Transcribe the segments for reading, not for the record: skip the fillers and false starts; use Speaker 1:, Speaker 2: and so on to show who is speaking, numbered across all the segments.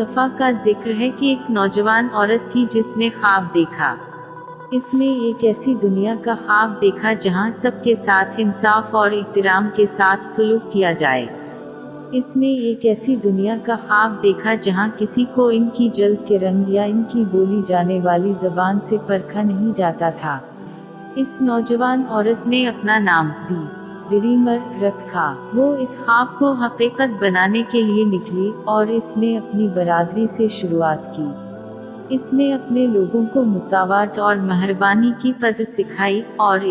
Speaker 1: दफा का जिक्र है कि एक नौजवान औरत थी जिसने ख्वाब देखा। इसने एक ऐसी दुनिया का ख्वाब देखा जहां सबके साथ इंसाफ और इहतराम के साथ सलूक किया जाए। इसने एक ऐसी दुनिया का ख्वाब देखा जहां किसी को इनकी जल्द के रंग या इनकी बोली जाने वाली ज़बान से परखा नहीं जाता था। इस नौजवान औरत ने अपना नाम दी ड्रीमर रखा। वो इस ख्वाब को हकीकत बनाने के लिए निकली और इसने अपनी बरादरी से शुरुआत की। इसने अपने लोगों को मुसावात और मेहरबानी की कदर सिखाई और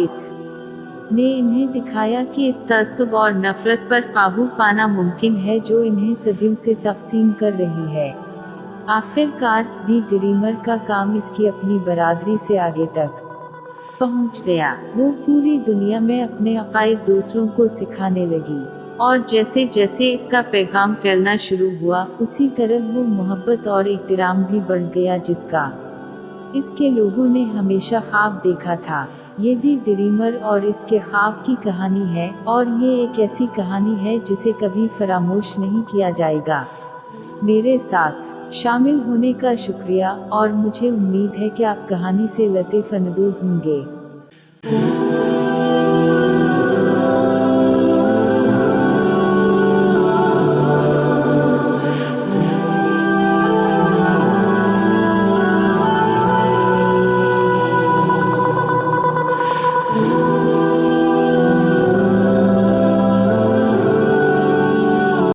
Speaker 1: ने इन्हें दिखाया कि इस तअस्सुब और नफरत पर काबू पाना मुमकिन है जो इन्हें सदियों से तकसीम कर रही है। आखिरकार दी ड्रीमर का काम इसकी अपनी बरादरी से आगे तक पहुंच गया। वो पूरी दुनिया में अपने अकायद दूसरों को सिखाने लगी और जैसे जैसे इसका पैगाम फैलना शुरू हुआ उसी तरह वो मोहब्बत और एहतराम भी बढ़ गया जिसका इसके लोगों ने हमेशा ख्वाब देखा था। ये दी ड्रीमर और इसके ख्वाब की कहानी है और ये एक ऐसी कहानी है जिसे कभी फरामोश नहीं किया जाएगा। मेरे साथ शामिल होने का शुक्रिया और मुझे उम्मीद है कि आप कहानी से लतीफ अंदोज़ होंगे।